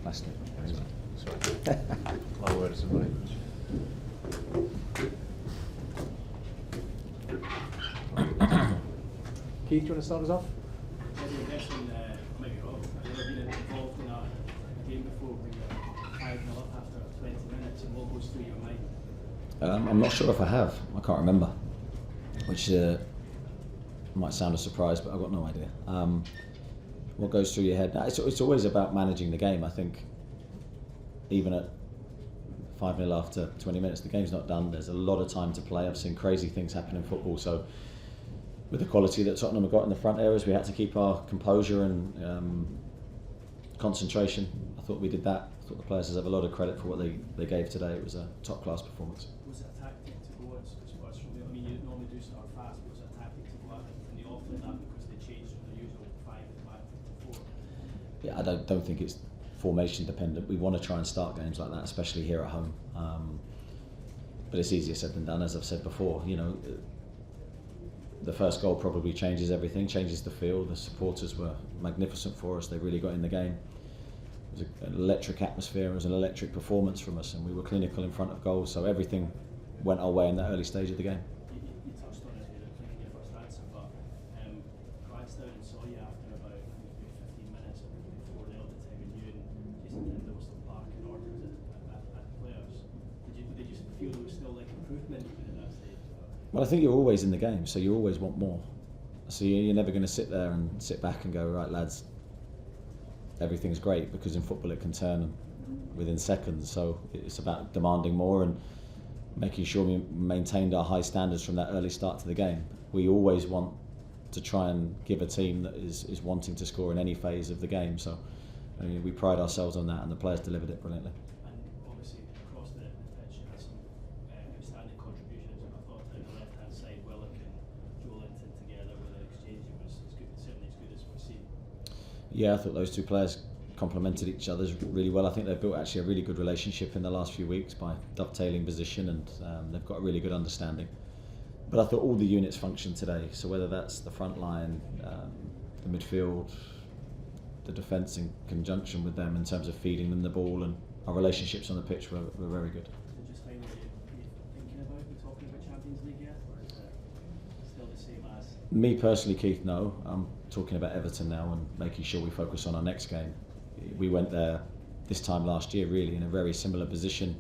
Plastic. Sorry. My words are right. Keith, do you want to start us off? Maybe wrong. I've never been involved in a game before when you're 5-0 up after 20 minutes and what goes through your mind? I'm not sure if I have. I can't remember, which might sound a surprise, but I've got no idea. What goes through your head? It's always about managing the game. I think even at 5-0 after 20 minutes, the game's not done. There's a lot of time to play. I've seen crazy things happen in football. So with the quality that Tottenham have got in the front areas, we had to keep our composure and concentration. I thought we did that. I thought the players deserve a lot of credit for what they gave today. It was a top-class performance. Was it a tactic to go at Spurs from there? I mean, you normally do start fast, but was it a tactic to go at in the off like that because they changed from the usual 5 at the back to 4? Yeah, I don't think it's formation dependent. We want to try and start games like that, especially here at home. But it's easier said than done, as I've said before. You know, the first goal probably changes everything, changes the feel. The supporters were magnificent for us. They really got in the game. It was an electric atmosphere. It was an electric performance from us, and we were clinical in front of goals. So everything went our way in that early stage of the game. You touched on it in your first answer, but glanced down and saw you after about 15 minutes before the other time, and you and Jason Tinder were still barking orders at players. Did you feel there was still like improvement even at that stage? Well, I think you're always in the game, so you always want more. So you're never going to sit there and sit back and go, right, lads, everything's great, because in football it can turn within seconds. So it's about demanding more and making sure we maintained our high standards from that early start to the game. We always want to try and give a team that is wanting to score in any phase of the game. So I mean, we pride ourselves on that, and the players delivered it brilliantly. And obviously across the pitch, you had some outstanding contributions. I thought down the left-hand side, Willock and Joelinton together with their exchange was good, certainly as good as we've seen. Yeah, I thought those two players complemented each other really well. I think they've built actually a really good relationship in the last few weeks by dovetailing position, and they've got a really good understanding. But I thought all the units functioned today, so whether that's the front line, the midfield, the defence in conjunction with them in terms of feeding them the ball, and our relationships on the pitch were very good. So just finally, are you thinking about, we're talking about Champions League yet, or is it still the same as? Me personally, Keith, no. I'm talking about Everton now and making sure we focus on our next game. We went there this time last year really in a very similar position,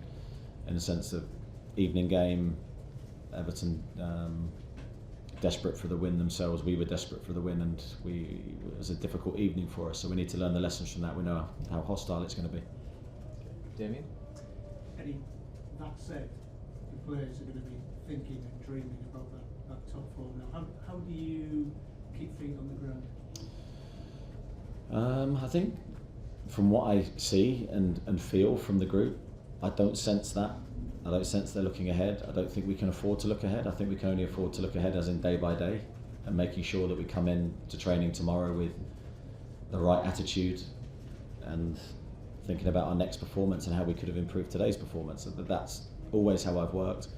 in the sense of evening game, Everton desperate for the win themselves, we were desperate for the win, and it was a difficult evening for us, so we need to learn the lessons from that. We know how hostile it's going to be. Damien? Eddie, that said, the players are going to be thinking and dreaming about that top four now. How do you keep feet on the ground? I think from what I see and feel from the group, I don't sense that. I don't sense they're looking ahead. I don't think we can afford to look ahead. I think we can only afford to look ahead as in day by day, and making sure that we come in to training tomorrow with the right attitude and thinking about our next performance and how we could have improved today's performance. That's always how I've worked.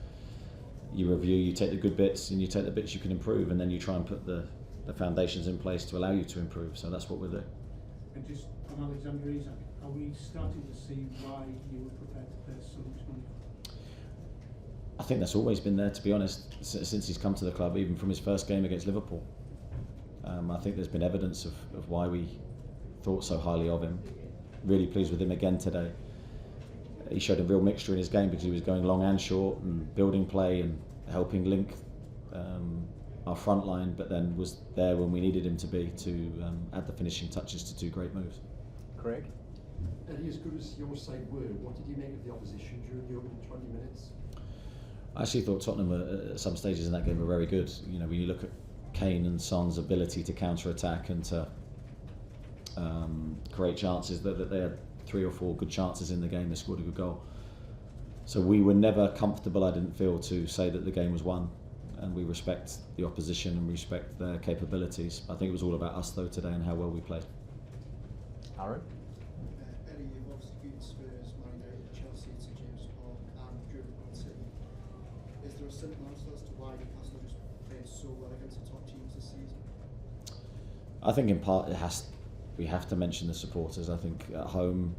You review, you take the good bits and you take the bits you can improve, and then you try and put the foundations in place to allow you to improve. So that's what we'll do. And just on Alexander Isak, are we starting to see why you were prepared to pay so much money? I think that's always been there, to be honest, since he's come to the club, even from his first game against Liverpool. I think there's been evidence of why we thought so highly of him. Really pleased with him again today. He showed a real mixture in his game because he was going long and short and building play and helping link our front line, but then was there when we needed him to be to add the finishing touches to two great moves. Craig? Eddie, as good as your side were, what did you make of the opposition during the opening 20 minutes? I actually thought Tottenham at some stages in that game were very good. You know, when you look at Kane and Son's ability to counter-attack and to create chances, that they had 3 or 4 good chances in the game. They scored a good goal. So we were never comfortable, I didn't feel, to say that the game was won. And we respect the opposition and respect their capabilities. I think it was all about us though today and how well we played. Aaron? Eddie, you've obviously beaten Spurs, Man United, Chelsea, St James Park, and driven Man City. Is there a simple answer as to why Newcastle just played so well against the top teams this season? I think in part it has we have to mention the supporters. I think at home,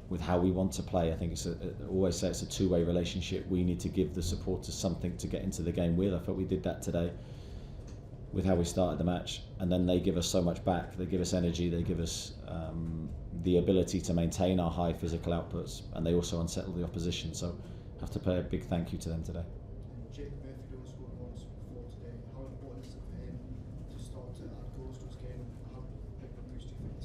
with how we want to play, I think I always say it's a two-way relationship. We need to give the supporters something to get into the game with. I thought we did that today with how we started the match, and then they give us so much back. They give us energy, they give us the ability to maintain our high physical outputs, and they also unsettle the opposition. So I have to pay a big thank you to them today. And Jacob Murphy don't score once before today. How important is it for him to start to add goals to his game? How big of a boost do you think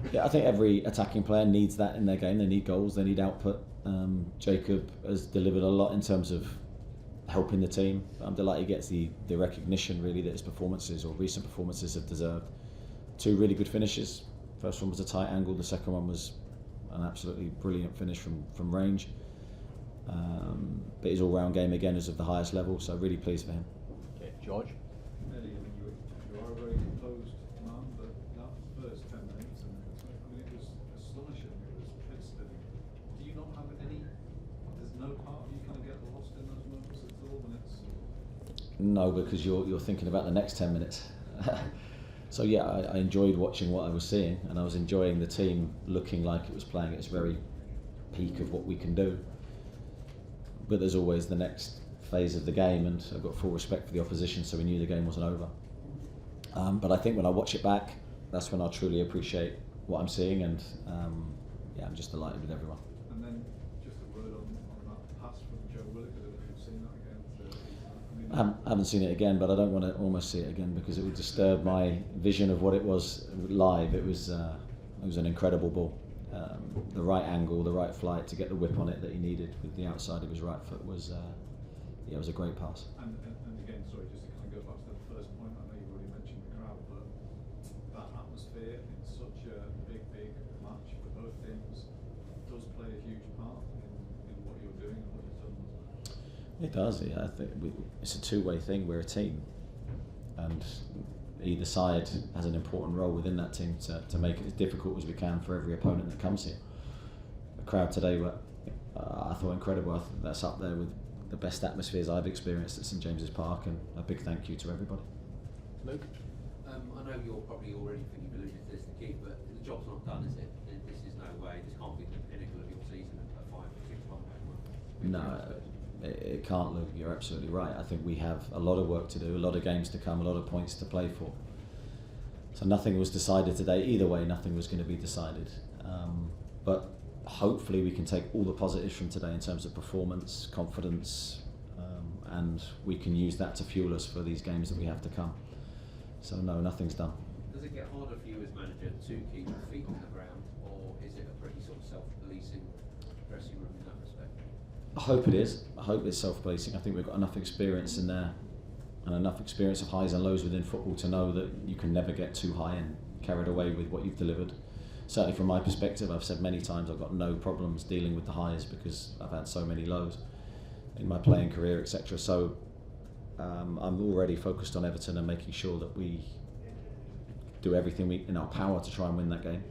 it's? Yeah, I think every attacking player needs that in their game. They need goals, they need output. Jacob has delivered a lot in terms of helping the team. I'm delighted he gets the recognition really that his performances or recent performances have deserved. Two really good finishes. First one was a tight angle, the second one was an absolutely brilliant finish from range. But his all-round game again is of the highest level, so really pleased for him. Okay, George. Nearly, you are a very composed man, but that first 10 minutes, it was astonishing. It was head spinning. Do you not have any? There's no part of you kind of get lost in those moments at all when it's. No, because you're thinking about the next 10 minutes. So yeah, I enjoyed watching what I was seeing, and I was enjoying the team looking like it was playing at its very peak of what we can do. But there's always the next phase of the game, and I've got full respect for the opposition, so we knew the game wasn't over. But I think when I watch it back, that's when I truly appreciate what I'm seeing, and yeah, I'm just delighted with everyone. And then just a word on that pass from Joe Willock. I don't know if you've seen that again. I haven't seen it again, but I don't want to almost see it again because it would disturb my vision of what it was live. It was an incredible ball. The right angle, the right flight to get the whip on it that he needed with the outside of his right foot was it was a great pass. And again, sorry, just to kind of go back to that first point, I know you've already mentioned the crowd, but that atmosphere in such a big match for both teams does play a huge part in what you're doing and what you've done. It does. Yeah, I think it's a two-way thing. We're a team, and either side has an important role within that team to make it as difficult as we can for every opponent that comes here. The crowd today were, I thought, incredible. I think that's up there with the best atmospheres I've experienced at St James's Park, and a big thank you to everybody. Luke. I know you're probably already thinking you've alluded to this, the key, but the job's not done, is it? This is no way. This can't be the pinnacle of your season at 5 or 6 months. No, it can't, Luke. You're absolutely right. I think we have a lot of work to do, a lot of games to come, a lot of points to play for. So nothing was decided today. Either way, nothing was going to be decided. But hopefully we can take all the positives from today in terms of performance, confidence, and we can use that to fuel us for these games that we have to come. So no, nothing's done. Does it get harder for you as manager to keep your feet on the ground, or is it a pretty sort of self-policing dressing room in that respect? I hope it is. I hope it's self-policing. I think we've got enough experience in there and enough experience of highs and lows within football to know that you can never get too high and carried away with what you've delivered. Certainly from my perspective, I've said many times I've got no problems dealing with the highs because I've had so many lows in my playing career, etc. So I'm already focused on Everton and making sure that we do everything in our power to try and win that game.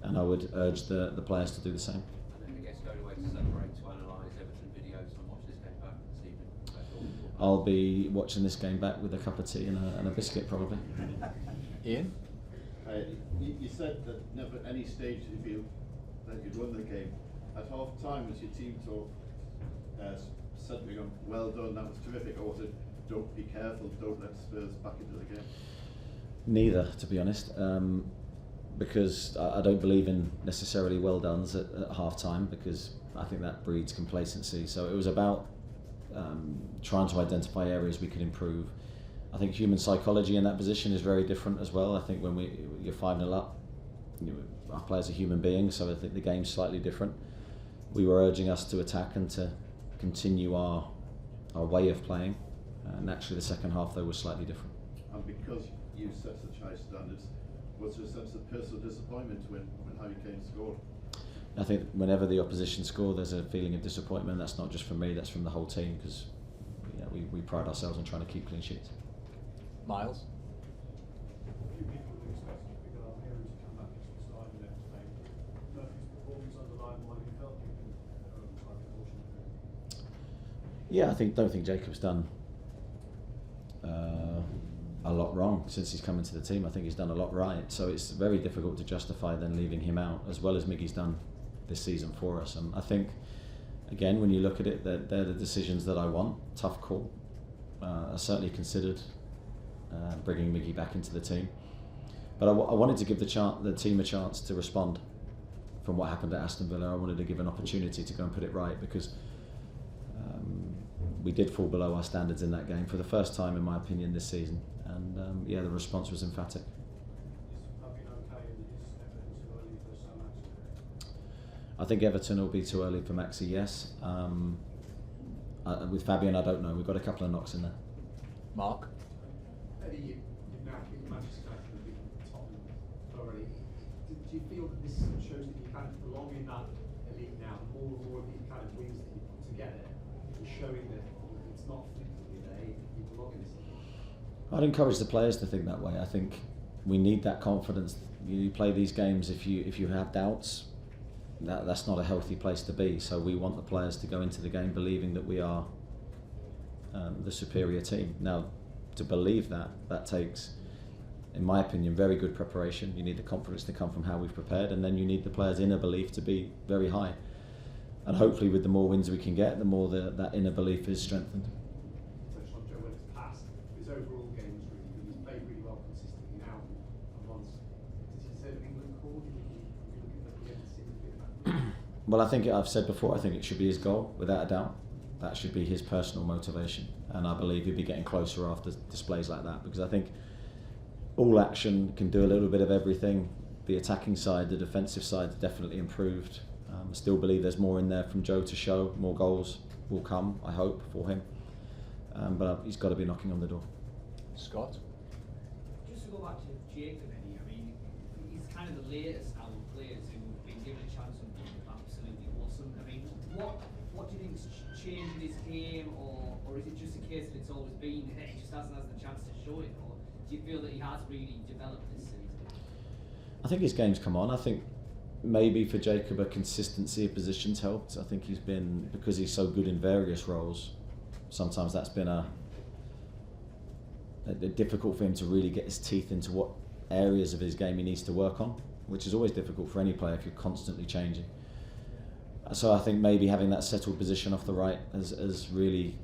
And I would urge the players to do the same. And then I guess going away to celebrate, to analyse Everton videos and watch this game back this evening. I'll be watching this game back with a cup of tea and a biscuit probably. Ian. You said that never at any stage did you feel that you'd won the game. At half time, was your team talk suddenly gone, well done, that was terrific, or was it, don't be careful, don't let Spurs back into the game? Neither, to be honest, because I don't believe in necessarily well dones at half time because I think that breeds complacency. So it was about trying to identify areas we could improve. I think human psychology in that position is very different as well. I think when you're 5-0 up, our players are human beings, so I think the game's slightly different. We were urging us to attack and to continue our way of playing. Naturally, the second half though was slightly different. And because you set such high standards, was there a sense of personal disappointment when Harry Kane scored? I think whenever the opposition score, there's a feeling of disappointment. That's not just from me; that's from the whole team because we pride ourselves on trying to keep clean sheets. Miles. A few people were expecting a bigger Almeria to come back into the side and left Spain. Murphy's performance underlined why you felt you've been quite fortunate. Yeah, don't think Jacob's done a lot lot wrong since he's come into the team. I think he's done a lot right. So it's very difficult to justify then leaving him out, as well as Miggy's done this season for us. And I think, again, when you look at it, they're the decisions that I want. Tough call. I certainly considered bringing Miggy back into the team. But I wanted to give the team a chance to respond from what happened at Aston Villa. I wanted to give an opportunity to go and put it right, because we did fall below our standards in that game for the first time, in my opinion, this season. And the response was emphatic. I think Everton will be too early for Maxi, yes. With Fabian, I don't know. We've got a couple of knocks in there. Mark? Eddie, you've now beaten Manchester United and beaten Tottenham thoroughly. Do you feel that this shows that you kind of belong in that elite now? More and more of these kind of wins that you put together is showing that it's not flippantly there, you belong in this league. I'd encourage the players to think that way. I think we need that confidence. You play these games if you have doubts. That's not a healthy place to be. So we want the players to go into the game believing that we are the superior team. Now, to believe that takes, in my opinion, very good preparation. You need the confidence to come from how we've prepared, and then you need the players' inner belief to be very high. And hopefully, with the more wins we can get, the more that inner belief is strengthened. Touched on Joe when it's passed. His overall game was really good. He's played really well consistently now. And once, does he deserve an England call? Do you think he'll be looking at the end of the season to be back? Well, I've said before, I think it should be his goal, without a doubt. That should be his personal motivation, and I believe he'll be getting closer after displays like that, because I think all action can do a little bit of everything. The attacking side, the defensive side definitely improved. I still believe there's more in there from Joe to show. More goals will come, I hope, for him. But he's got to be knocking on the door. Scott? Just to go back to Jacob, Eddie, I mean, he's kind of the latest out of players who've been given a chance and been absolutely awesome. I mean, what do you think's changed in his game, or is it just a case that it's always been there, he just hasn't had the chance to show it, or do you feel that he has really developed this season? I think his game's come on. I think maybe for Jacob a consistency of positions helped. I think he's been, because he's so good in various roles, sometimes that's been a difficult for him to really get his teeth into what areas of his game he needs to work on, which is always difficult for any player if you're constantly changing. So I think maybe having that settled position off the right has really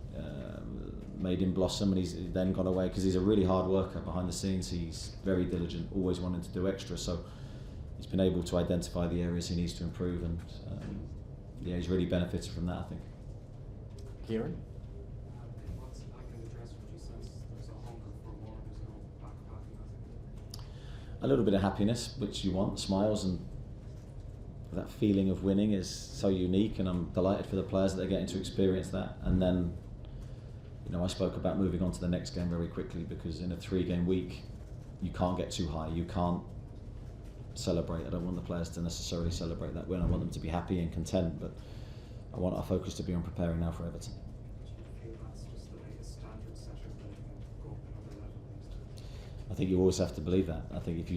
made him blossom, and he's then gone away because he's a really hard worker behind the scenes. He's very diligent, always wanting to do extra. So he's been able to identify the areas he needs to improve, and he's really benefited from that, I think. Kieran? What's back in the dressing room? Do you sense there's a hunger for more? There's no backpacking? A little bit of happiness, which you want, smiles, and that feeling of winning is so unique, and I'm delighted for the players that they're getting to experience that. And then, I spoke about moving on to the next game very quickly, because in a 3-game week, you can't get too high. You can't celebrate. I don't want the players to necessarily celebrate that win. I want them to be happy and content, but I want our focus to be on preparing now for Everton. Do you feel that's just the latest standard setter that you can go up another level? I think you always have to believe that. I think if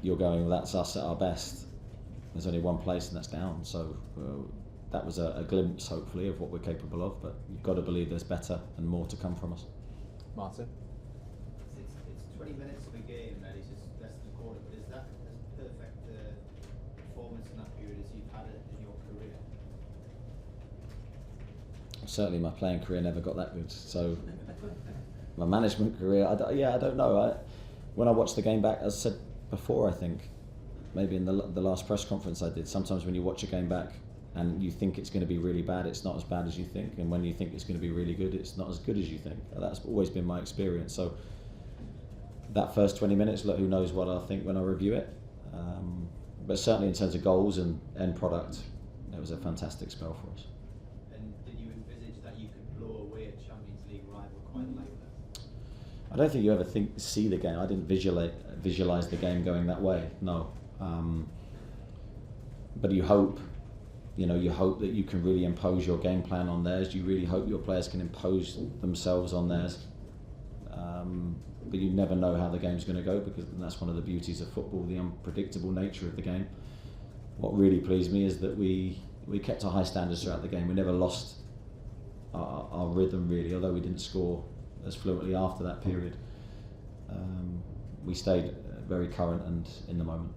you're going, that's us at our best, there's only one place, and that's down. So that was a glimpse, hopefully, of what we're capable of, but you've got to believe there's better and more to come from us. Martin? It's 20 minutes of a game, and it's just less than a quarter, but is that as perfect performance in that period as you've had it in your career? Certainly my playing career never got that good, so my management career, I don't know. When I watched the game back, as I said before, I think, maybe in the last press conference I did, sometimes when you watch a game back and you think it's going to be really bad, it's not as bad as you think, and when you think it's going to be really good, it's not as good as you think. That's always been my experience. So that first 20 minutes, look, who knows what I'll think when I review it, but certainly in terms of goals and end product, it was a fantastic spell for us. And did you envisage that you could blow away a Champions League rival quite like that? I don't think you ever see the game. I didn't visualise the game going that way, no. But you hope that you can really impose your game plan on theirs. You really hope your players can impose themselves on theirs. But you never know how the game's going to go, because that's one of the beauties of football, the unpredictable nature of the game. What really pleased me is that we kept a high standards throughout the game. We never lost our rhythm, really, although we didn't score as fluently after that period. we stayed very current and in the moment.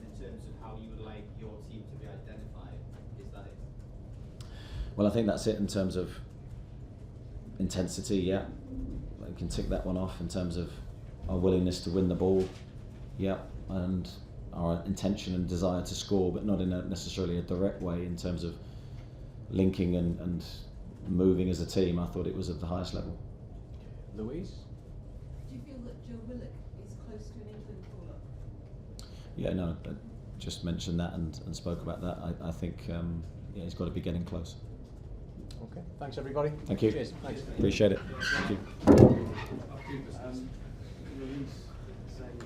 In terms of how you would like your team to be identified, is that it? Well, I think that's it in terms of intensity, yeah. I can tick that one off in terms of our willingness to win the ball, yeah, and our intention and desire to score, but not in necessarily a direct way in terms of linking and moving as a team. I thought it was at the highest level. Louise? Do you feel that Joe Willock is close to an England call-up? Yeah, no, I just mentioned that and spoke about that. I think yeah, he's got to be getting close. Okay, thanks everybody. Thank you. Cheers. Thanks. Appreciate it. Thank you. I'll keep this. Release saying